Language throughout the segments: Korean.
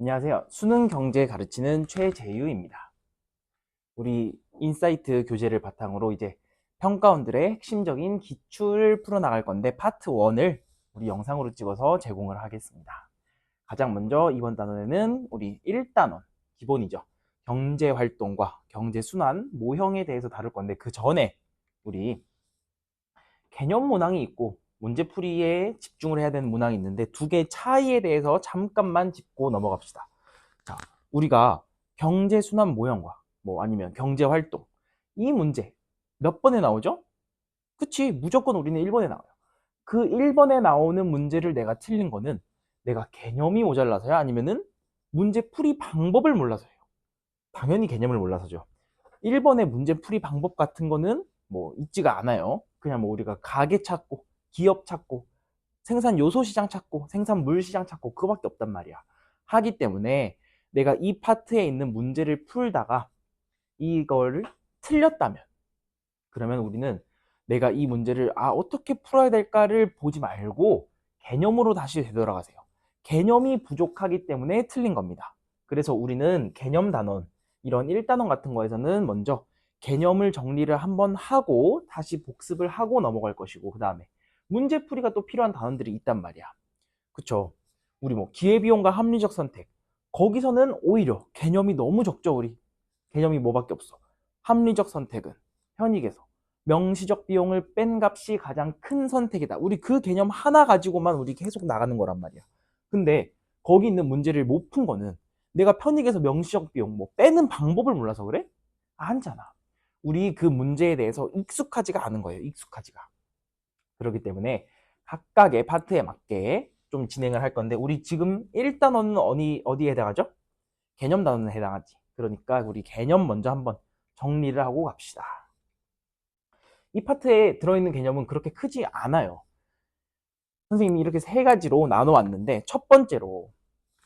안녕하세요. 수능 경제 가르치는 최재유입니다. 우리 인사이트 교재를 바탕으로 이제 평가원들의 핵심적인 기출을 풀어나갈 건데 파트 1을 우리 영상으로 찍어서 제공을 하겠습니다. 가장 먼저 이번 단원에는 우리 1단원, 기본이죠. 경제활동과 경제순환, 모형에 대해서 다룰 건데 그 전에 우리 개념 문항이 있고 문제풀이에 집중을 해야 되는 문항이 있는데 두 개의 차이에 대해서 잠깐만 짚고 넘어갑시다. 자, 우리가 경제순환 모형과 뭐 아니면 경제활동 이 문제 몇 번에 나오죠? 그치, 무조건 우리는 1번에 나와요. 그 1번에 나오는 문제를 내가 틀린 거는 내가 개념이 모자라서야 아니면은 문제풀이 방법을 몰라서예요. 당연히 개념을 몰라서죠. 1번의 문제풀이 방법 같은 거는 뭐 있지가 않아요. 그냥 뭐 우리가 가게 찾고 기업 찾고 생산 요소 시장 찾고 생산물 시장 찾고 그거밖에 없단 말이야. 하기 때문에 내가 이 파트에 있는 문제를 풀다가 이걸 틀렸다면 그러면 우리는 내가 이 문제를 어떻게 풀어야 될까를 보지 말고 개념으로 다시 되돌아가세요. 개념이 부족하기 때문에 틀린 겁니다. 그래서 우리는 개념 단원, 이런 1단원 같은 거에서는 먼저 개념을 정리를 한번 하고 다시 복습을 하고 넘어갈 것이고 그 다음에 문제풀이가 또 필요한 단원들이 있단 말이야. 그쵸? 우리 뭐 기회비용과 합리적 선택, 거기서는 오히려 개념이 너무 적죠. 우리 개념이 뭐밖에 없어. 합리적 선택은 현익에서 명시적 비용을 뺀 값이 가장 큰 선택이다. 우리 그 개념 하나 가지고만 우리 계속 나가는 거란 말이야. 근데 거기 있는 문제를 못 푼 거는 내가 편익에서 명시적 비용 뭐 빼는 방법을 몰라서 그래? 아니잖아. 우리 그 문제에 대해서 익숙하지가 않은 거예요. 익숙하지가. 그렇기 때문에 각각의 파트에 맞게 좀 진행을 할 건데 우리 지금 1단원은 어디에 해당하죠? 개념 단원에 해당하지. 그러니까 우리 개념 먼저 한번 정리를 하고 갑시다. 이 파트에 들어있는 개념은 그렇게 크지 않아요. 선생님이 이렇게 세 가지로 나눠왔는데 첫 번째로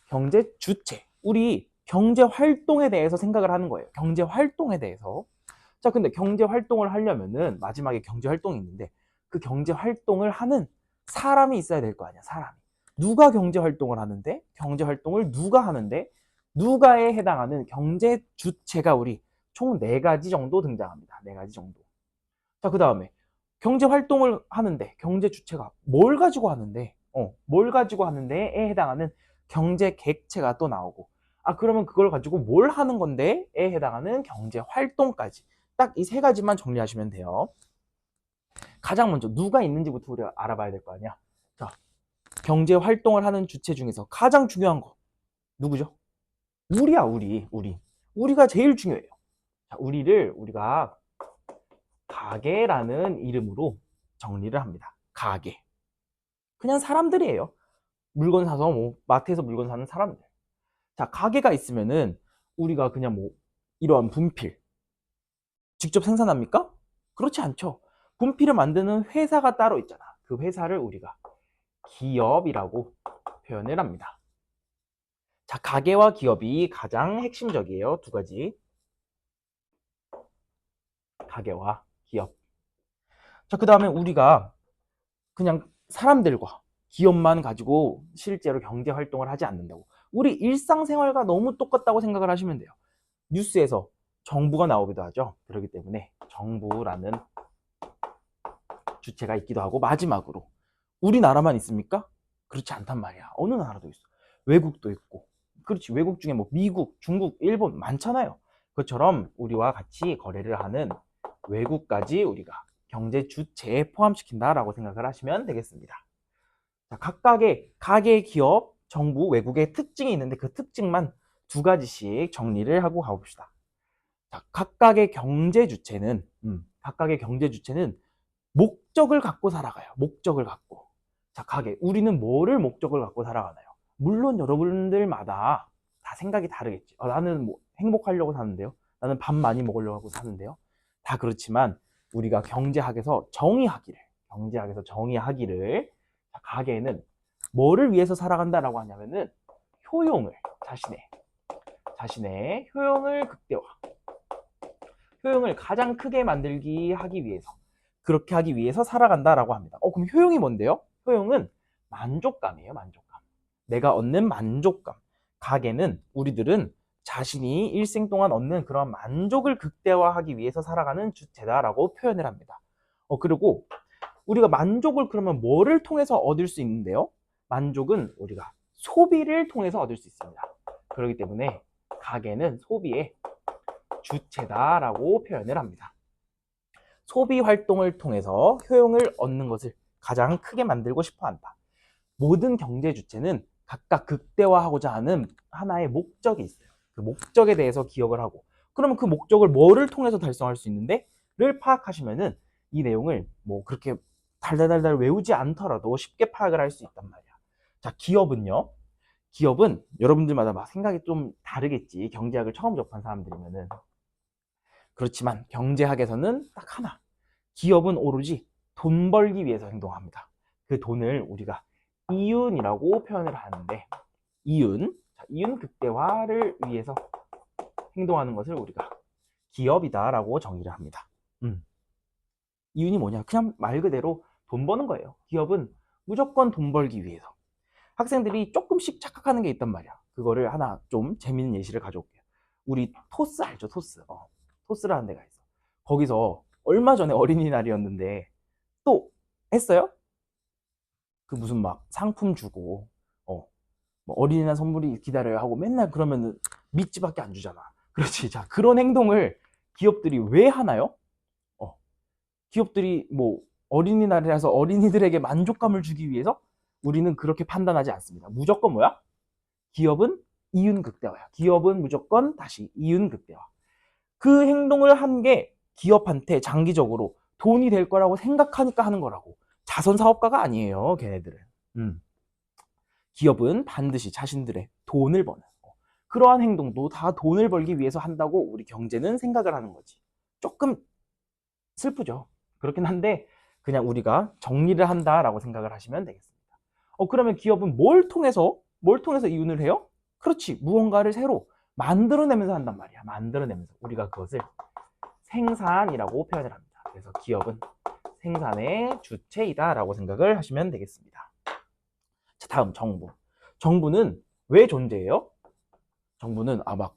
경제 주체. 우리 경제 활동에 대해서 생각을 하는 거예요. 경제 활동에 대해서. 자, 근데 경제 활동을 하려면은 마지막에 경제 활동이 있는데 그 경제 활동을 하는 사람이 있어야 될 거 아니야, 사람이. 누가 경제 활동을 하는데? 경제 활동을 누가 하는데? 누가에 해당하는 경제 주체가 우리 총 4가지 정도 등장합니다. 4가지 정도. 자, 그 다음에 경제 활동을 하는데 경제 주체가 뭘 가지고 하는데? 뭘 가지고 하는데에 해당하는 경제 객체가 또 나오고 그러면 그걸 가지고 뭘 하는 건데에 해당하는 경제 활동까지 딱 이 3가지만 정리하시면 돼요. 가장 먼저 누가 있는지부터 우리가 알아봐야 될 거 아니야. 자, 경제 활동을 하는 주체 중에서 가장 중요한 거 누구죠? 우리야, 우리. 우리가 제일 중요해요. 자, 우리를 우리가 가게라는 이름으로 정리를 합니다. 가게. 그냥 사람들이에요. 물건 사서 뭐 마트에서 물건 사는 사람들. 자, 가게가 있으면은 우리가 그냥 뭐 이러한 분필 직접 생산합니까? 그렇지 않죠. 분필을 만드는 회사가 따로 있잖아. 그 회사를 우리가 기업이라고 표현을 합니다. 자, 가게와 기업이 가장 핵심적이에요. 2가지. 가게와 기업. 자, 그 다음에 우리가 그냥 사람들과 기업만 가지고 실제로 경제 활동을 하지 않는다고. 우리 일상생활과 너무 똑같다고 생각을 하시면 돼요. 뉴스에서 정부가 나오기도 하죠. 그렇기 때문에 정부라는 주체가 있기도 하고 마지막으로 우리나라만 있습니까? 그렇지 않단 말이야. 어느 나라도 있어. 외국도 있고. 그렇지. 외국 중에 뭐 미국, 중국, 일본 많잖아요. 그것처럼 우리와 같이 거래를 하는 외국까지 우리가 경제 주체에 포함시킨다라고 생각을 하시면 되겠습니다. 자, 각각의 가계, 기업, 정부, 외국의 특징이 있는데 그 특징만 2가지씩 정리를 하고 가봅시다. 자, 각각의 경제 주체는 목적을 갖고 살아가요. 목적을 갖고. 자, 가게. 우리는 뭐를 목적을 갖고 살아가나요? 물론 여러분들마다 다 생각이 다르겠지. 나는 뭐 행복하려고 사는데요. 나는 밥 많이 먹으려고 하고 사는데요. 다 그렇지만 우리가 경제학에서 정의하기를 자, 가게는 뭐를 위해서 살아간다라고 하냐면은 효용을 자신의 효용을 극대화, 효용을 가장 크게 만들기 하기 위해서 그렇게 하기 위해서 살아간다라고 합니다. 그럼 효용이 뭔데요? 효용은 만족감이에요. 만족감. 내가 얻는 만족감. 가계는 우리들은 자신이 일생 동안 얻는 그런 만족을 극대화하기 위해서 살아가는 주체다라고 표현을 합니다. 그리고 우리가 만족을 그러면 뭐를 통해서 얻을 수 있는데요? 만족은 우리가 소비를 통해서 얻을 수 있습니다. 그렇기 때문에 가계는 소비의 주체다라고 표현을 합니다. 소비 활동을 통해서 효용을 얻는 것을 가장 크게 만들고 싶어 한다. 모든 경제 주체는 각각 극대화하고자 하는 하나의 목적이 있어요. 그 목적에 대해서 기억을 하고, 그러면 그 목적을 뭐를 통해서 달성할 수 있는데? 를 파악하시면은 이 내용을 뭐 그렇게 달달달달 외우지 않더라도 쉽게 파악을 할 수 있단 말이야. 자, 기업은요. 기업은 여러분들마다 막 생각이 좀 다르겠지. 경제학을 처음 접한 사람들이면은. 그렇지만 경제학에서는 딱 하나. 기업은 오로지 돈 벌기 위해서 행동합니다. 그 돈을 우리가 이윤이라고 표현을 하는데, 이윤 극대화를 위해서 행동하는 것을 우리가 기업이다라고 정의를 합니다. 이윤이 뭐냐? 그냥 말 그대로 돈 버는 거예요. 기업은 무조건 돈 벌기 위해서. 학생들이 조금씩 착각하는 게 있단 말이야. 그거를 하나 좀 재밌는 예시를 가져올게요. 우리 토스 알죠? 토스. 토스라는 데가 있어. 거기서 얼마 전에 어린이날이었는데 또 했어요? 그 무슨 막 상품 주고 뭐 어린이날 선물이 기다려요 하고 맨날 그러면은 밑지밖에 안 주잖아. 그렇지. 자, 그런 행동을 기업들이 왜 하나요? 기업들이 뭐 어린이날이라서 어린이들에게 만족감을 주기 위해서? 우리는 그렇게 판단하지 않습니다. 무조건 뭐야? 기업은 이윤 극대화야. 기업은 무조건 다시 이윤 극대화. 그 행동을 한 게 기업한테 장기적으로 돈이 될 거라고 생각하니까 하는 거라고. 자선 사업가가 아니에요, 걔네들은. 기업은 반드시 자신들의 돈을 버는 그러한 행동도 다 돈을 벌기 위해서 한다고 우리 경제는 생각을 하는 거지. 조금 슬프죠. 그렇긴 한데 그냥 우리가 정리를 한다라고 생각을 하시면 되겠습니다. 그러면 기업은 뭘 통해서 이윤을 해요? 그렇지. 무언가를 새로 만들어내면서 한단 말이야. 만들어내면서. 우리가 그것을 생산이라고 표현을 합니다. 그래서 기업은 생산의 주체이다라고 생각을 하시면 되겠습니다. 자, 다음 정부. 정부는 왜 존재해요? 정부는 막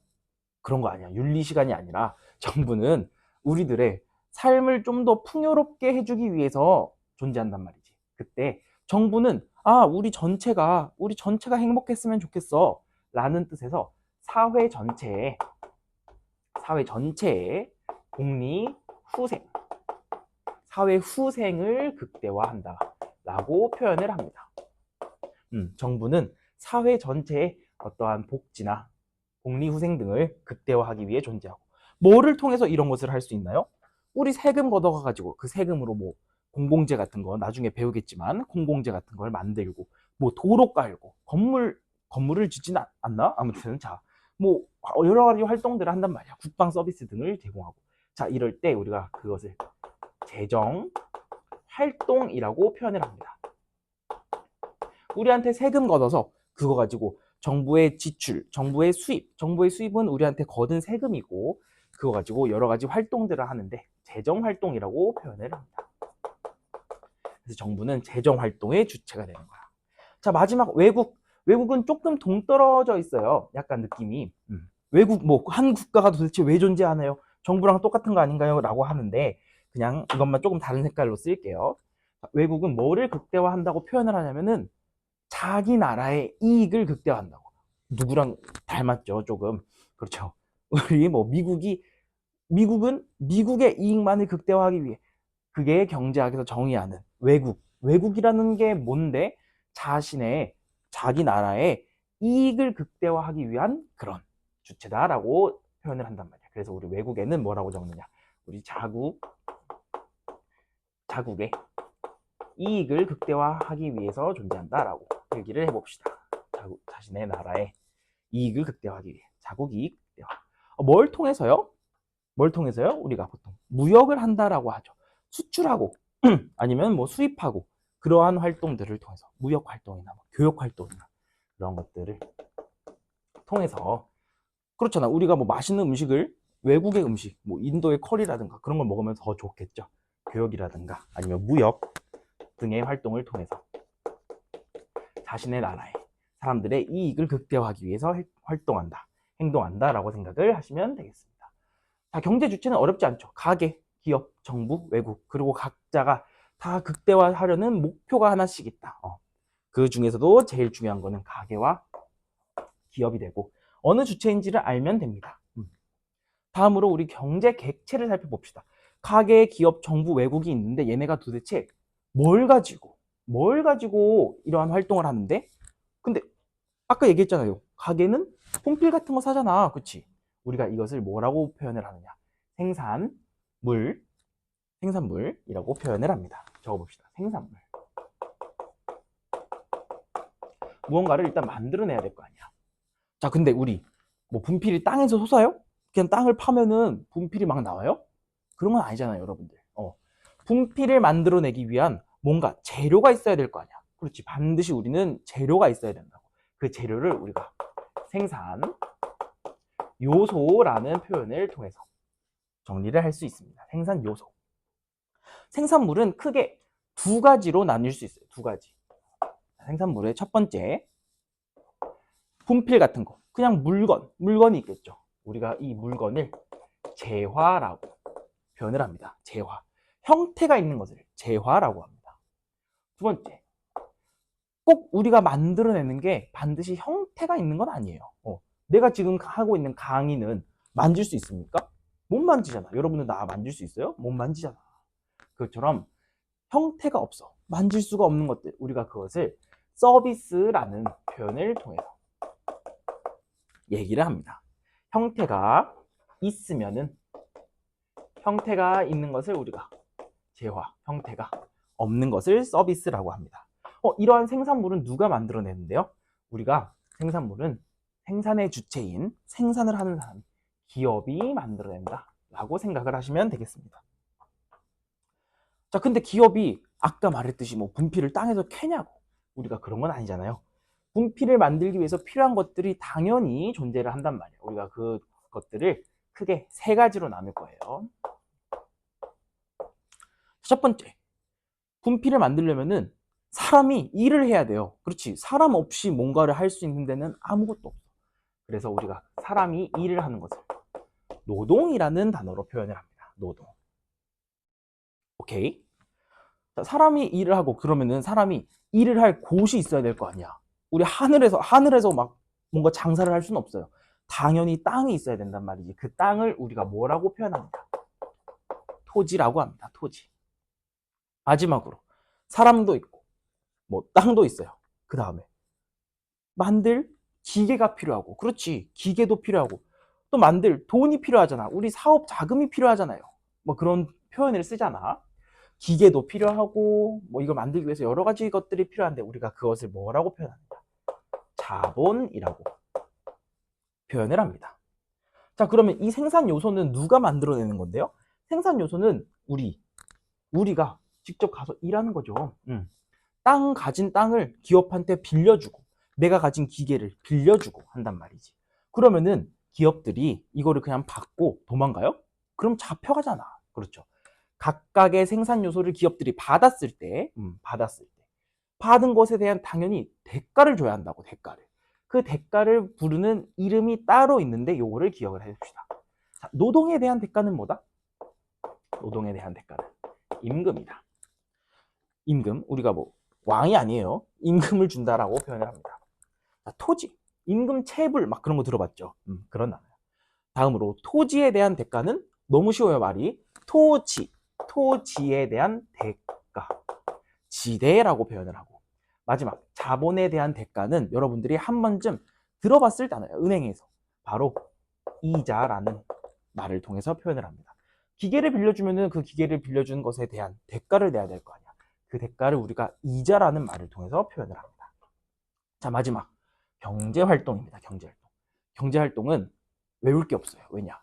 그런 거 아니야. 윤리 시간이 아니라 정부는 우리들의 삶을 좀 더 풍요롭게 해주기 위해서 존재한단 말이지. 그때 정부는 우리 전체가 행복했으면 좋겠어 라는 뜻에서 사회 전체의 복리 후생, 사회 후생을 극대화한다 라고 표현을 합니다. 정부는 사회 전체의 어떠한 복지나 복리후생 등을 극대화하기 위해 존재하고, 뭐를 통해서 이런 것을 할 수 있나요? 우리 세금 걷어가지고 그 세금으로 뭐 공공재 같은 거 나중에 배우겠지만 공공재 같은 걸 만들고, 뭐 도로 깔고, 건물을 짓진 않나? 아무튼 자, 뭐 여러 가지 활동들을 한단 말이야. 국방 서비스 등을 제공하고. 자, 이럴 때 우리가 그것을 재정 활동이라고 표현을 합니다. 우리한테 세금 걷어서 그거 가지고 정부의 지출, 정부의 수입은 우리한테 거둔 세금이고, 그거 가지고 여러 가지 활동들을 하는데 재정 활동이라고 표현을 합니다. 그래서 정부는 재정 활동의 주체가 되는 거야. 자, 마지막 외국은 조금 동떨어져 있어요. 약간 느낌이. 외국 뭐 한 국가가 도대체 왜 존재하나요? 정부랑 똑같은 거 아닌가요? 라고 하는데 그냥 이것만 조금 다른 색깔로 쓸게요. 외국은 뭐를 극대화한다고 표현을 하냐면은 자기 나라의 이익을 극대화한다고. 누구랑 닮았죠, 조금. 그렇죠. 우리 뭐 미국은 미국의 이익만을 극대화하기 위해, 그게 경제학에서 정의하는 외국이라는 게 뭔데? 자기 나라의 이익을 극대화하기 위한 그런 주체다라고 표현을 한단 말이야. 그래서 우리 외국에는 뭐라고 적느냐? 우리 자국의 이익을 극대화하기 위해서 존재한다라고 얘기를 해봅시다. 자신의 나라의 이익을 극대화하기 위해 자국 이익 극대화. 뭘 통해서요? 우리가 보통 무역을 한다라고 하죠. 수출하고 아니면 뭐 수입하고, 그러한 활동들을 통해서 무역 활동이나 뭐 교역 활동이나 그런 것들을 통해서, 그렇잖아. 우리가 뭐 맛있는 음식을, 외국의 음식, 뭐 인도의 커리라든가 그런 걸 먹으면 더 좋겠죠. 교역이라든가 아니면 무역 등의 활동을 통해서 자신의 나라의 사람들의 이익을 극대화하기 위해서 활동한다, 행동한다라고 생각을 하시면 되겠습니다. 자, 경제 주체는 어렵지 않죠. 가계, 기업, 정부, 외국, 그리고 각자가 다 극대화하려는 목표가 하나씩 있다. 그 중에서도 제일 중요한 거는 가계와 기업이 되고 어느 주체인지를 알면 됩니다. 다음으로 우리 경제 객체를 살펴봅시다. 가계, 기업, 정부, 외국이 있는데 얘네가 도대체 뭘 가지고 이러한 활동을 하는데, 근데 아까 얘기했잖아요. 가게는 홈필 같은 거 사잖아. 그치? 우리가 이것을 뭐라고 표현을 하느냐? 생산물이라고 표현을 합니다. 적어봅시다. 생산물. 무언가를 일단 만들어내야 될 거 아니야. 자, 근데 우리 뭐 분필이 땅에서 솟아요? 그냥 땅을 파면은 분필이 막 나와요? 그런 건 아니잖아요, 여러분들. 분필을 만들어내기 위한 뭔가 재료가 있어야 될 거 아니야. 그렇지. 반드시 우리는 재료가 있어야 된다고. 그 재료를 우리가 생산 요소라는 표현을 통해서 정리를 할 수 있습니다. 생산 요소. 생산물은 크게 두 가지로 나뉠 수 있어요. 두 가지. 생산물의 첫 번째, 분필 같은 거. 그냥 물건이 있겠죠. 우리가 이 물건을 재화라고 표현을 합니다. 재화. 형태가 있는 것을 재화라고 합니다. 두 번째, 꼭 우리가 만들어내는 게 반드시 형태가 있는 건 아니에요. 내가 지금 하고 있는 강의는 만질 수 있습니까? 못 만지잖아. 여러분은 나 만질 수 있어요? 못 만지잖아. 그것처럼 형태가 없어. 만질 수가 없는 것들. 우리가 그것을 서비스라는 표현을 통해서 얘기를 합니다. 형태가 있는 것을 우리가 재화, 형태가 없는 것을 서비스라고 합니다. 이러한 생산물은 누가 만들어내는데요? 우리가 생산물은 생산의 주체인 생산을 하는 사람, 기업이 만들어낸다 라고 생각을 하시면 되겠습니다. 자, 근데 기업이 아까 말했듯이 뭐 분필을 땅에서 캐냐고, 우리가 그런 건 아니잖아요. 분필을 만들기 위해서 필요한 것들이 당연히 존재를 한단 말이에요. 우리가 그 것들을 크게 세 가지로 나눌 거예요. 첫 번째, 분필을 만들려면은 사람이 일을 해야 돼요. 그렇지. 사람 없이 뭔가를 할 수 있는 데는 아무것도 없어. 그래서 우리가 사람이 일을 하는 것을 노동이라는 단어로 표현을 합니다. 노동. 오케이. 자, 사람이 일을 하고 그러면은 사람이 일을 할 곳이 있어야 될 거 아니야. 우리 하늘에서 막 뭔가 장사를 할 수는 없어요. 당연히 땅이 있어야 된단 말이지. 그 땅을 우리가 뭐라고 표현합니다. 토지라고 합니다. 토지. 마지막으로 사람도 있고 뭐 땅도 있어요. 그 다음에 만들 기계가 필요하고, 그렇지, 기계도 필요하고, 또 만들 돈이 필요하잖아. 우리 사업 자금이 필요하잖아요. 뭐 그런 표현을 쓰잖아. 기계도 필요하고 뭐 이걸 만들기 위해서 여러 가지 것들이 필요한데 우리가 그것을 뭐라고 표현합니다. 자본이라고 표현을 합니다. 자, 그러면 이 생산 요소는 누가 만들어내는 건데요? 생산 요소는 우리가 직접 가서 일하는 거죠. 가진 땅을 기업한테 빌려주고 내가 가진 기계를 빌려주고 한단 말이지. 그러면은 기업들이 이거를 그냥 받고 도망가요? 그럼 잡혀가잖아. 그렇죠. 각각의 생산 요소를 기업들이 받았을 때 받은 것에 대한 당연히 대가를 줘야 한다고. 그 대가를 부르는 이름이 따로 있는데 요거를 기억을 해줍시다. 자, 노동에 대한 대가는 뭐다? 노동에 대한 대가는 임금이다. 임금, 우리가 뭐 왕이 아니에요. 임금을 준다라고 표현을 합니다. 자, 토지, 임금 체불 막 그런 거 들어봤죠? 그런 단어예요. 다음으로 토지에 대한 대가는 너무 쉬워요. 말이 토지에 대한 대가, 지대라고 표현을 하고, 마지막 자본에 대한 대가는 여러분들이 한 번쯤 들어봤을 단어예요. 은행에서 바로 이자라는 말을 통해서 표현을 합니다. 기계를 빌려주면은 그 기계를 빌려준 것에 대한 대가를 내야 될 거 아니야. 그 대가를 우리가 이자라는 말을 통해서 표현을 합니다. 자, 마지막 경제활동입니다. 경제활동은 외울 게 없어요. 왜냐?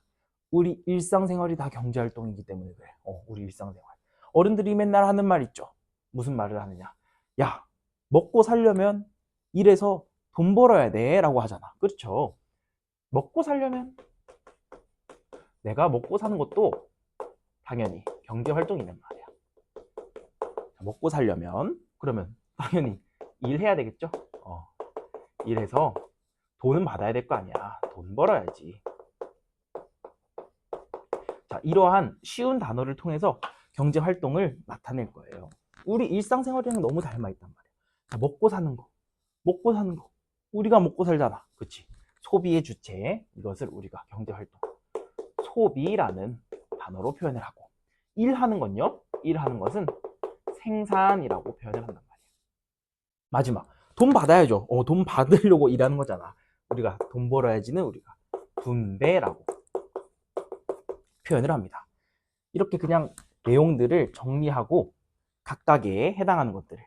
우리 일상생활이 다 경제활동이기 때문에 그래. 우리 일상생활. 어른들이 맨날 하는 말 있죠. 무슨 말을 하느냐? 야, 먹고 살려면 일해서 돈 벌어야 돼 라고 하잖아. 그렇죠? 먹고 살려면 내가 먹고 사는 것도 당연히 경제활동이란 말이야. 먹고 살려면 그러면 당연히 일해야 되겠죠. 이래서 돈은 받아야 될 거 아니야. 돈 벌어야지. 자, 이러한 쉬운 단어를 통해서 경제 활동을 나타낼 거예요. 우리 일상생활이랑 너무 닮아있단 말이야. 자, 먹고 사는 거. 먹고 사는 거. 우리가 먹고 살잖아. 그치? 소비의 주체. 이것을 우리가 경제 활동. 소비라는 단어로 표현을 하고. 일하는 건요? 일하는 것은 생산이라고 표현을 한단 말이야. 마지막. 돈 받아야죠. 돈 받으려고 일하는 거잖아. 우리가 돈 벌어야지는 우리가 분배라고 표현을 합니다. 이렇게 그냥 내용들을 정리하고 각각에 해당하는 것들을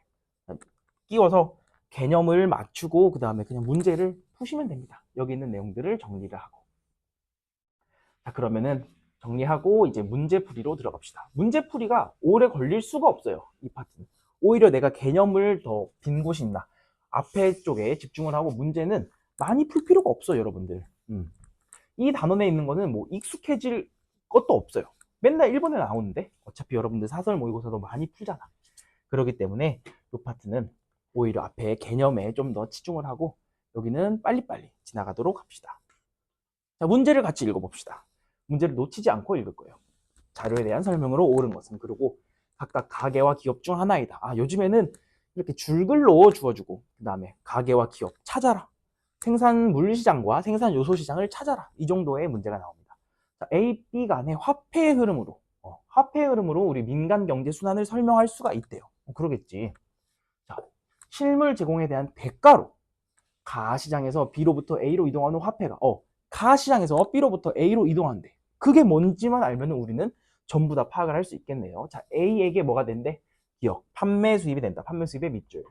끼워서 개념을 맞추고 그 다음에 그냥 문제를 푸시면 됩니다. 여기 있는 내용들을 정리를 하고. 자, 그러면은 정리하고 이제 문제풀이로 들어갑시다. 문제풀이가 오래 걸릴 수가 없어요. 이 파트는. 오히려 내가 개념을 더 빈 곳이 있나. 앞에 쪽에 집중을 하고 문제는 많이 풀 필요가 없어요, 여러분들. 이 단원에 있는 거는 뭐 익숙해질 것도 없어요. 맨날 1번에 나오는데 어차피 여러분들 사설 모의고사도 많이 풀잖아. 그렇기 때문에 이 파트는 오히려 앞에 개념에 좀 더 치중을 하고 여기는 빨리빨리 지나가도록 합시다. 자, 문제를 같이 읽어봅시다. 문제를 놓치지 않고 읽을 거예요. 자료에 대한 설명으로 옳은 것은 그리고 각각 가계와 기업 중 하나이다. 요즘에는 이렇게 줄글로 주어주고 그 다음에 가계와 기업 찾아라. 생산물 시장과 생산 요소 시장을 찾아라. 이 정도의 문제가 나옵니다. 자, A, B 간의 화폐의 흐름으로 화폐의 흐름으로 우리 민간 경제 순환을 설명할 수가 있대요. 그러겠지. 자, 실물 제공에 대한 대가로 가시장에서 B로부터 A로 이동하는 화폐가 가시장에서 B로부터 A로 이동한대. 그게 뭔지만 알면 우리는 전부 다 파악을 할 수 있겠네요. 자, A에게 뭐가 된대? 기업, 판매 수입이 된다. 판매 수입의 밑줄.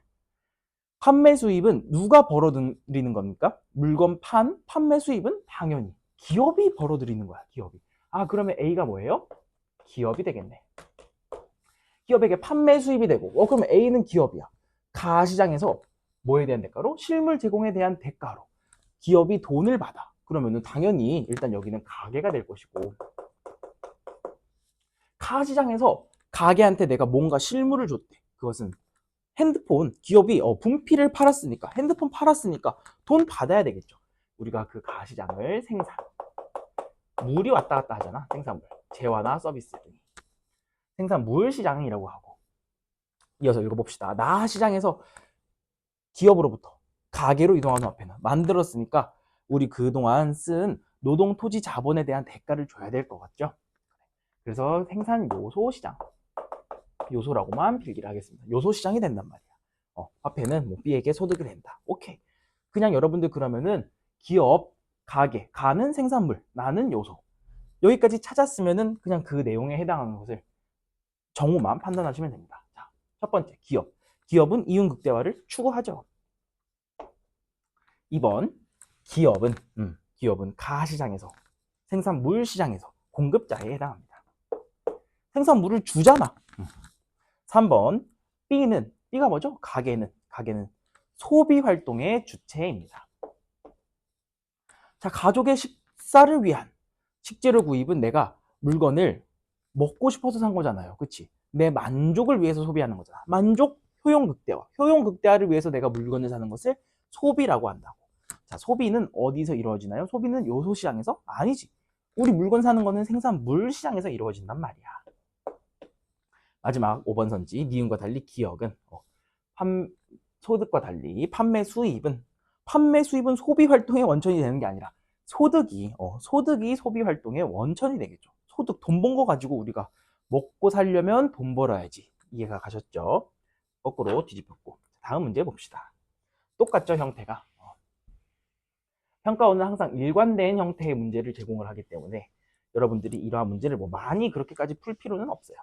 판매 수입은 누가 벌어들이는 겁니까? 물건 판매 수입은 당연히 기업이 벌어들이는 거야, 기업이. 그러면 A가 뭐예요? 기업이 되겠네. 기업에게 판매 수입이 되고, 그러면 A는 기업이야. 가시장에서 뭐에 대한 대가로? 실물 제공에 대한 대가로. 기업이 돈을 받아. 그러면은 당연히 일단 여기는 가게가 될 것이고, 가시장에서 가게한테 내가 뭔가 실물을 줬대. 그것은 핸드폰, 기업이 분필을 팔았으니까, 핸드폰 팔았으니까 돈 받아야 되겠죠. 우리가 그 가시장을 물이 왔다 갔다 하잖아. 생산물, 재화나 서비스 등이. 생산물 시장이라고 하고. 이어서 읽어봅시다. 나 시장에서 기업으로부터 가게로 이동하는 화폐는 만들었으니까 우리 그동안 쓴 노동 토지 자본에 대한 대가를 줘야 될 것 같죠. 그래서 생산 요소 시장, 요소라고만 필기를 하겠습니다. 요소 시장이 된단 말이야. 화폐는 뭐 B에게 소득이 된다. 오케이. 그냥 여러분들 그러면은 기업, 가게, 가는 생산물, 나는 요소. 여기까지 찾았으면은 그냥 그 내용에 해당하는 것을 정오만 판단하시면 됩니다. 자, 첫 번째, 기업. 기업은 이윤 극대화를 추구하죠. 2번, 기업은 가시장에서, 생산물 시장에서 공급자에 해당합니다. 생산물을 주잖아. 3번, B가 뭐죠? 가게는 소비 활동의 주체입니다. 자, 가족의 식사를 위한 식재료 구입은 내가 물건을 먹고 싶어서 산 거잖아요. 그치? 내 만족을 위해서 소비하는 거잖아. 만족, 효용 극대화. 효용 극대화를 위해서 내가 물건을 사는 것을 소비라고 한다고. 자, 소비는 어디서 이루어지나요? 소비는 요소 시장에서? 아니지. 우리 물건 사는 거는 생산물 시장에서 이루어진단 말이야. 마지막 5번 선지, 니은과 달리 기억은 소득과 달리 판매 수입은 소비 활동의 원천이 되는 게 아니라 소득이 소비 활동의 원천이 되겠죠. 소득, 돈 번 거 가지고 우리가 먹고 살려면 돈 벌어야지. 이해가 가셨죠? 거꾸로 뒤집혔고. 다음 문제 봅시다. 똑같죠, 형태가. 평가원은 항상 일관된 형태의 문제를 제공을 하기 때문에 여러분들이 이러한 문제를 뭐 많이 그렇게까지 풀 필요는 없어요.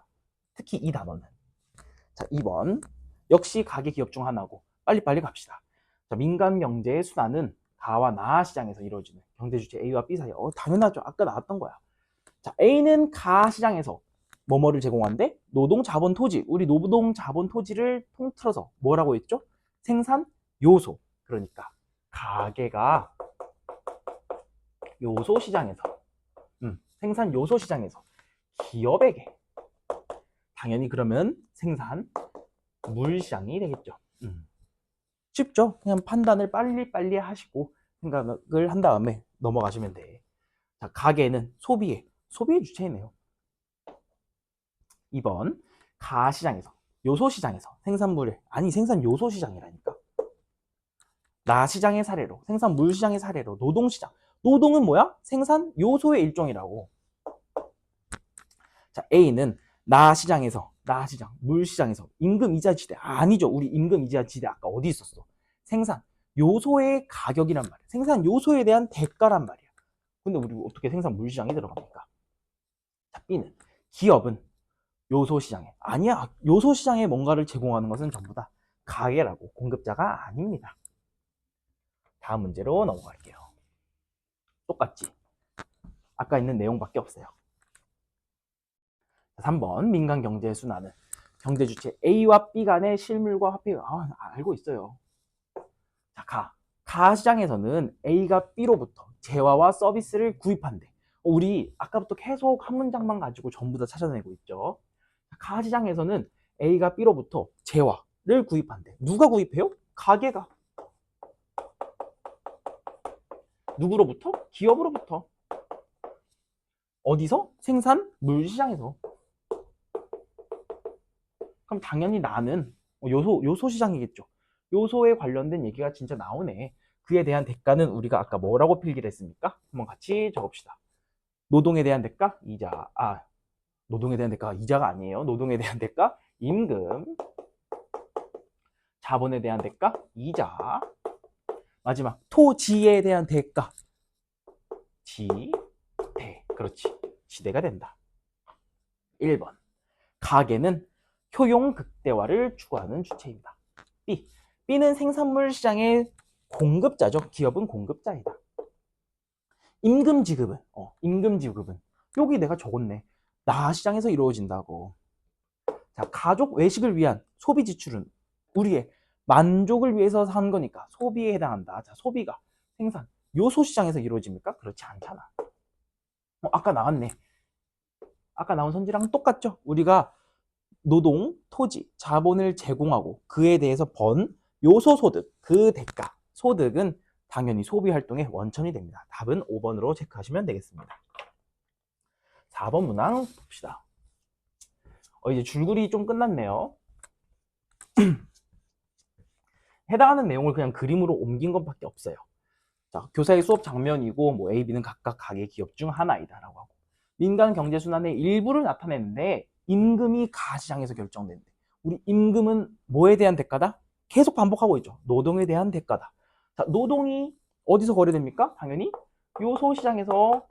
특히 이 단어는. 자, 2번. 역시 가계 기업 중 하나고 빨리빨리 갑시다. 자, 민간 경제의 순환은 가와 나 시장에서 이루어지는 경제 주체 A와 B 사이. 당연하죠. 아까 나왔던 거야. 자, A는 가 시장에서 뭐뭐를 제공한대? 노동 자본 토지. 우리 노동 자본 토지를 통틀어서 뭐라고 했죠? 생산 요소. 그러니까 가계가 요소 시장에서 생산 요소 시장에서 기업에게 당연히 그러면 생산 물 시장이 되겠죠. 쉽죠? 그냥 판단을 빨리빨리 하시고 생각을 한 다음에 넘어가시면 돼. 자, 가계는 소비의 주체이네요. 2번 가시장에서 요소시장에서 생산물을 생산 요소시장이라니까. 나시장의 사례로 생산물 시장의 사례로 노동시장. 노동은 뭐야? 생산 요소의 일종이라고. 자, A는 나시장에서 나시장 물시장에서 임금이자지대. 아니죠. 우리 임금이자지대 아까 어디 있었어? 생산 요소의 가격이란 말이야. 생산 요소에 대한 대가란 말이야. 근데 우리 어떻게 생산 물시장에 들어갑니까? 자, B는 기업은 요소시장에. 아니야. 요소시장에 뭔가를 제공하는 것은 전부 다 가게라고. 공급자가 아닙니다. 다음 문제로 넘어갈게요. 똑같지? 아까 있는 내용밖에 없어요. 3번 민간 경제의 순환은 경제 주체 A와 B 간의 실물과 화폐. 알고 있어요. 자, 가시장에서는 A가 B로부터 재화와 서비스를 구입한대. 우리 아까부터 계속 한 문장만 가지고 전부 다 찾아내고 있죠. 가시장에서는 A가 B로부터 재화를 구입한대. 누가 구입해요? 가게가. 누구로부터? 기업으로부터. 어디서? 생산 물시장에서. 그럼 당연히 나는 요소 시장이겠죠. 요소에 관련된 얘기가 진짜 나오네. 그에 대한 대가는 우리가 아까 뭐라고 필기를 했습니까? 한번 같이 적읍시다. 노동에 대한 대가 이자. 노동에 대한 대가가 이자가 아니에요. 노동에 대한 대가 임금. 자본에 대한 대가 이자. 마지막 토지에 대한 대가 지대. 그렇지. 지대가 된다. 1번 가계는 효용 극대화를 추구하는 주체입니다. B는 생산물 시장의 공급자죠. 기업은 공급자이다. 임금 지급은 여기 내가 적었네. 나시장에서 이루어진다고. 자, 가족 외식을 위한 소비 지출은 우리의 만족을 위해서 산 거니까 소비에 해당한다. 자, 소비가 생산 요소 시장에서 이루어집니까? 그렇지 않잖아. 아까 나왔네. 아까 나온 선지랑 똑같죠? 우리가 노동, 토지, 자본을 제공하고 그에 대해서 번 요소 소득, 그 대가, 소득은 당연히 소비 활동의 원천이 됩니다. 답은 5번으로 체크하시면 되겠습니다. 4번 문항 봅시다. 이제 줄거리 좀 끝났네요. 해당하는 내용을 그냥 그림으로 옮긴 것밖에 없어요. 자, 교사의 수업 장면이고 뭐 A, B는 각각 가계 기업 중 하나이다 라고 하고 민간 경제 순환의 일부를 나타내는데 임금이 가시장에서 결정된대. 우리 임금은 뭐에 대한 대가다? 계속 반복하고 있죠. 노동에 대한 대가다. 자, 노동이 어디서 거래됩니까? 당연히 요소시장에서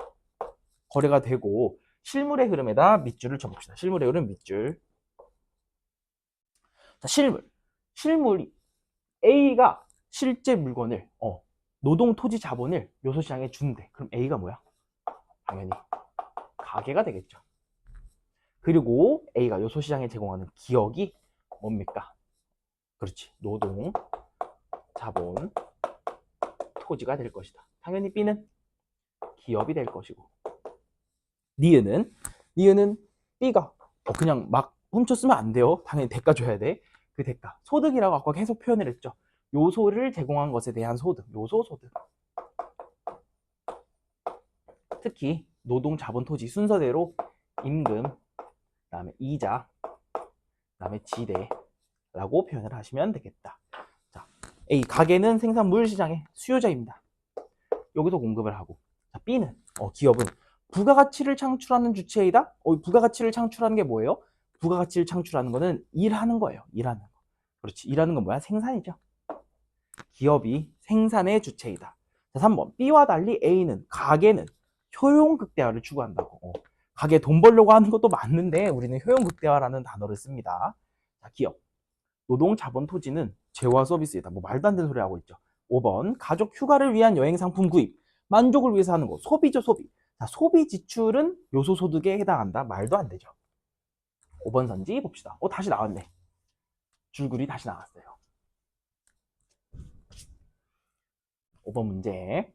거래가 되고 실물의 흐름에다 밑줄을 쳐봅시다. 실물의 흐름 밑줄. 자, 실물이 A가 실제 물건을 노동, 토지, 자본을 요소시장에 준대. 그럼 A가 뭐야? 당연히 가게가 되겠죠. 그리고 A가 요소시장에 제공하는 기업이 뭡니까? 그렇지. 노동, 자본, 토지가 될 것이다. 당연히 B는 기업이 될 것이고. 니은은 B가 그냥 막 훔쳐 쓰면 안 돼요. 당연히 대가 줘야 돼. 그 대가. 소득이라고 아까 계속 표현을 했죠. 요소를 제공한 것에 대한 소득. 요소 소득. 특히 노동, 자본, 토지 순서대로 임금, 그다음에 이자, 그다음에 지대라고 표현을 하시면 되겠다. 자, A 가게는 생산물 시장의 수요자입니다. 여기서 공급을 하고. 자, B는 기업은 부가가치를 창출하는 주체이다. 부가가치를 창출하는 게 뭐예요? 부가가치를 창출하는 거는 일하는 거예요. 일하는 거. 그렇지. 일하는 건 뭐야? 생산이죠. 기업이 생산의 주체이다. 자, 3번 B와 달리 A는 가게는 효용 극대화를 추구한다고. 가게 돈 벌려고 하는 것도 맞는데 우리는 효용 극대화라는 단어를 씁니다. 자, 기업 노동, 자본, 토지는 재화 서비스이다. 뭐 말도 안 되는 소리 하고 있죠. 5번 가족 휴가를 위한 여행 상품 구입. 만족을 위해서 하는 거. 소비죠, 소비. 자, 소비 지출은 요소 소득에 해당한다. 말도 안 되죠. 5번 선지 봅시다. 다시 나왔네. 줄글이 다시 나왔어요. 5번 문제.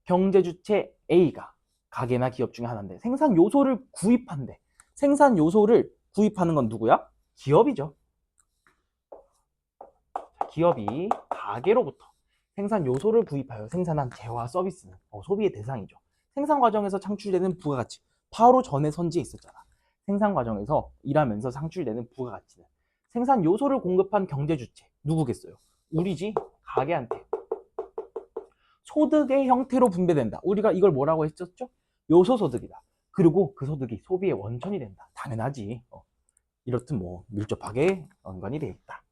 경제 주체 A가 가게나 기업 중에 하나인데 생산 요소를 구입한대. 생산 요소를 구입하는 건 누구야? 기업이죠. 기업이 가게로부터 생산 요소를 구입하여 생산한 재화 서비스는 소비의 대상이죠. 생산 과정에서 창출되는 부가가치. 바로 전에 선지에 있었잖아. 생산 과정에서 일하면서 창출되는 부가가치는 생산 요소를 공급한 경제 주체. 누구겠어요? 우리지. 가게한테. 소득의 형태로 분배된다. 우리가 이걸 뭐라고 했었죠? 요소소득이다. 그리고 그 소득이 소비의 원천이 된다. 당연하지. 이렇듯 뭐 밀접하게 연관이 되어 있다.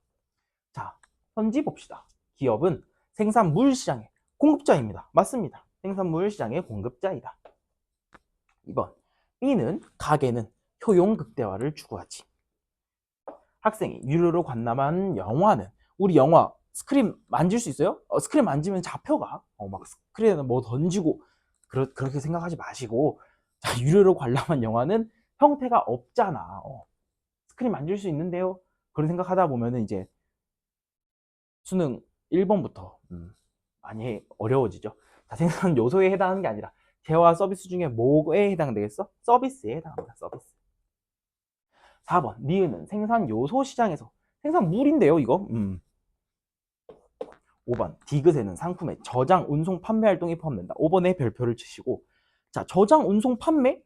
자, 현지 봅시다. 기업은 생산물 시장의 공급자입니다. 맞습니다. 생산물 시장의 공급자이다. 2번. B는 가게는 효용 극대화를 추구하지. 학생이 유료로 관람한 영화는 우리 영화 스크린 만질 수 있어요? 스크린 만지면 잡혀가. 막 스크린에 뭐 던지고 그렇게 생각하지 마시고 자, 유료로 관람한 영화는 형태가 없잖아. 스크린 만질 수 있는데요. 그런 생각하다 보면은 이제 수능 1번부터 많이 어려워지죠. 자, 생산 요소에 해당하는 게 아니라 재화 서비스 중에 뭐에 해당되겠어? 서비스에 해당합니다. 서비스. 4번 니은은 생산 요소 시장에서 생산물인데요. 이거 5번 디귿에는 상품의 저장, 운송, 판매 활동이 포함된다. 5번에 별표를 치시고 자, 저장, 운송, 판매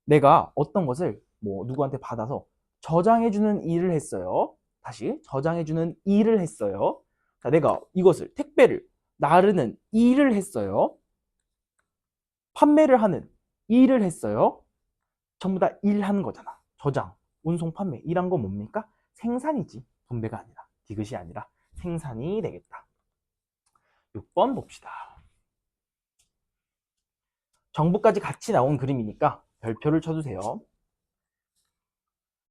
내가 어떤 것을 뭐 누구한테 받아서 저장해주는 일을 했어요. 다시 저장해주는 일을 했어요. 자, 내가 이것을 택배를 나르는 일을 했어요. 판매를 하는 일을 했어요. 전부 다 일하는 거잖아. 저장, 운송, 판매 일한 건 뭡니까? 생산이지. 분배가 아니라 디귿이 아니라 생산이 되겠다. 6번 봅시다. 정부까지 같이 나온 그림이니까 별표를 쳐주세요.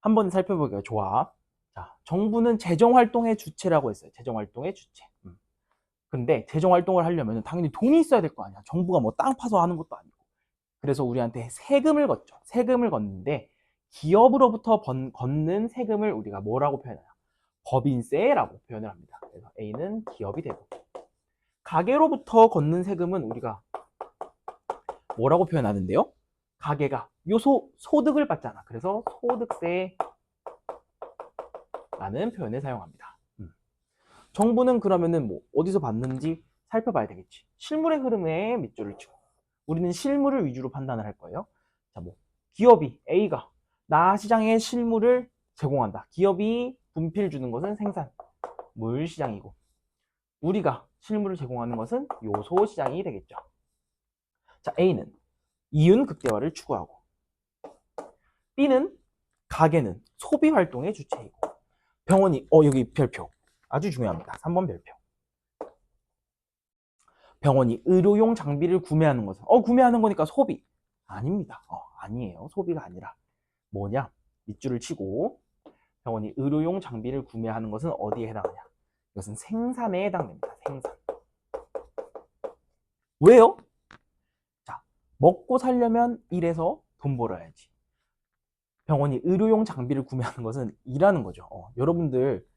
한번 살펴보기가 좋아. 자, 정부는 재정활동의 주체라고 했어요. 재정활동의 주체. 근데 재정활동을 하려면 당연히 돈이 있어야 될 거 아니야. 정부가 뭐 땅 파서 하는 것도 아니고. 그래서 우리한테 세금을 걷죠. 세금을 걷는데 기업으로부터 걷는 세금을 우리가 뭐라고 표현하냐? 법인세라고 표현을 합니다. 그래서 A는 기업이 되고 가게로부터 걷는 세금은 우리가 뭐라고 표현하는데요? 가게가 요소 소득을 받잖아. 그래서 소득세라는 표현을 사용합니다. 정부는 그러면은 뭐 어디서 받는지 살펴봐야 되겠지. 실물의 흐름에 밑줄을 치고 우리는 실물을 위주로 판단을 할 거예요. 자, 뭐 기업이 A가 나 시장에 실물을 제공한다. 기업이 분필 주는 것은 생산물 시장이고 우리가 실물을 제공하는 것은 요소 시장이 되겠죠. 자, A는 이윤 극대화를 추구하고 B는 가게는 소비 활동의 주체이고 병원이 여기 별표 아주 중요합니다. 3번 별표. 병원이 의료용 장비를 구매하는 것은 구매하는 거니까 소비 아닙니다. 아니에요. 소비가 아니라 뭐냐? 밑줄을 치고 병원이 의료용 장비를 구매하는 것은 어디에 해당하냐? 이것은 생산에 해당됩니다. 생산. 왜요? 자, 먹고 살려면 일해서 돈 벌어야지. 병원이 의료용 장비를 구매하는 것은 일하는 거죠. 여러분들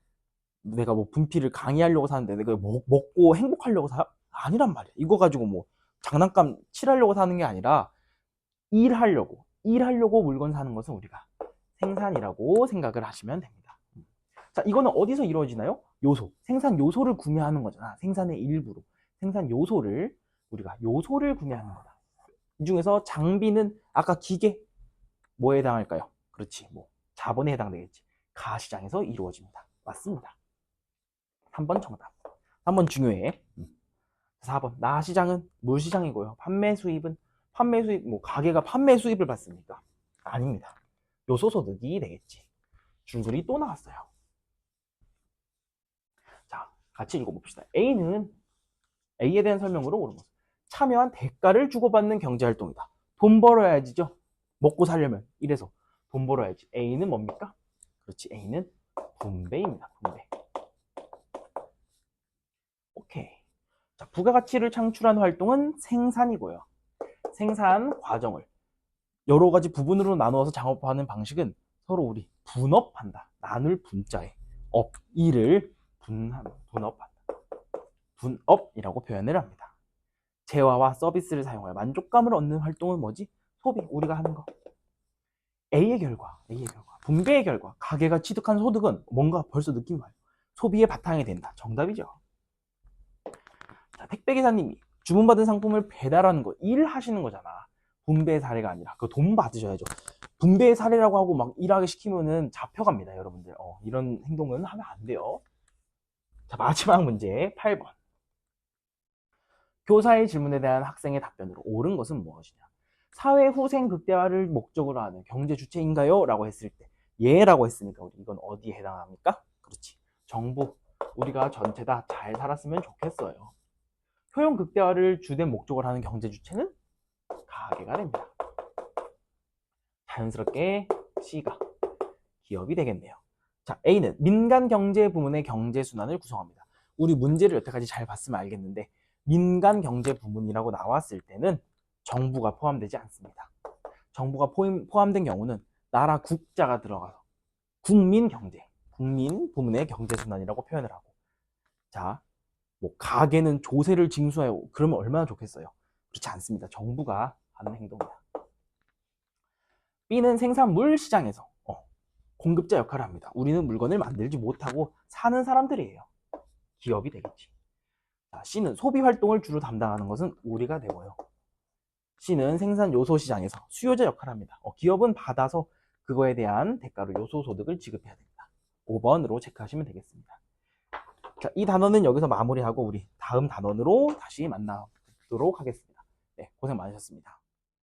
내가 뭐 분필을 강의하려고 사는데 내가 먹고 행복하려고 사? 아니란 말이야. 이거 가지고 뭐 장난감 칠하려고 사는 게 아니라 일하려고 물건 사는 것은 우리가 생산이라고 생각을 하시면 됩니다. 자, 이거는 어디서 이루어지나요? 요소. 생산 요소를 구매하는 거잖아. 생산의 일부로. 생산 요소를 우리가 요소를 구매하는 거다. 이 중에서 장비는 아까 기계 뭐에 해당할까요? 그렇지. 뭐 자본에 해당되겠지. 가시장에서 이루어집니다. 맞습니다. 3번 정답. 3번 중요해. 4번 나시장은 물시장이고요. 판매 수입은 뭐 가게가 판매 수입을 받습니까? 아닙니다. 요소소득이 되겠지. 줄줄이 또 나왔어요. 자, 같이 읽어봅시다. A에 대한 설명으로 옳은 것은 참여한 대가를 주고받는 경제활동이다. 돈 벌어야지죠. 먹고 살려면 이래서 돈 벌어야지. A는 뭡니까? 그렇지. A는 분배입니다. 분배. 오케이. 자, 부가가치를 창출한 활동은 생산이고요. 생산 과정을 여러 가지 부분으로 나누어서 작업하는 방식은 서로 우리 분업한다. 나눌 분자에 일을 분업한다. 분업이라고 표현을 합니다. 재화와 서비스를 사용하여 만족감을 얻는 활동은 뭐지? 소비, 우리가 하는 거. A의 결과, 분배의 결과, 가게가 취득한 소득은 뭔가 벌써 느낌이 와요. 소비의 바탕이 된다. 정답이죠. 자, 택배기사님이 주문받은 상품을 배달하는 거, 일하시는 거잖아. 분배 사례가 아니라. 그거 돈 받으셔야죠. 분배 사례라고 하고 막 일하게 시키면은 잡혀갑니다, 여러분들. 이런 행동은 하면 안 돼요. 자, 마지막 문제, 8번. 교사의 질문에 대한 학생의 답변으로 옳은 것은 무엇이냐? 사회 후생 극대화를 목적으로 하는 경제 주체인가요? 라고 했을 때 예라고 했으니까 우리 이건 어디에 해당합니까? 그렇지. 정부. 우리가 전체 다 잘 살았으면 좋겠어요. 효용 극대화를 주된 목적으로 하는 경제 주체는 가계가 됩니다. 자연스럽게 C가 기업이 되겠네요. 자, A는 민간 경제 부문의 경제 순환을 구성합니다. 우리 문제를 여태까지 잘 봤으면 알겠는데 민간 경제 부문이라고 나왔을 때는 정부가 포함되지 않습니다. 정부가 포함된 경우는 나라 국자가 들어가서 국민 경제, 국민 부문의 경제 순환이라고 표현을 하고, 자, 뭐 가게는 조세를 징수해요. 그러면 얼마나 좋겠어요. 그렇지 않습니다. 정부가 하는 행동이다. B는 생산물 시장에서 공급자 역할을 합니다. 우리는 물건을 만들지 못하고 사는 사람들이에요. 기업이 되겠지. 자, C는 소비 활동을 주로 담당하는 것은 우리가 되고요. C는 생산 요소 시장에서 수요자 역할을 합니다. 기업은 받아서 그거에 대한 대가로 요소 소득을 지급해야 됩니다. 5번으로 체크하시면 되겠습니다. 자, 이 단어는 여기서 마무리하고 우리 다음 단원으로 다시 만나도록 하겠습니다. 네, 고생 많으셨습니다.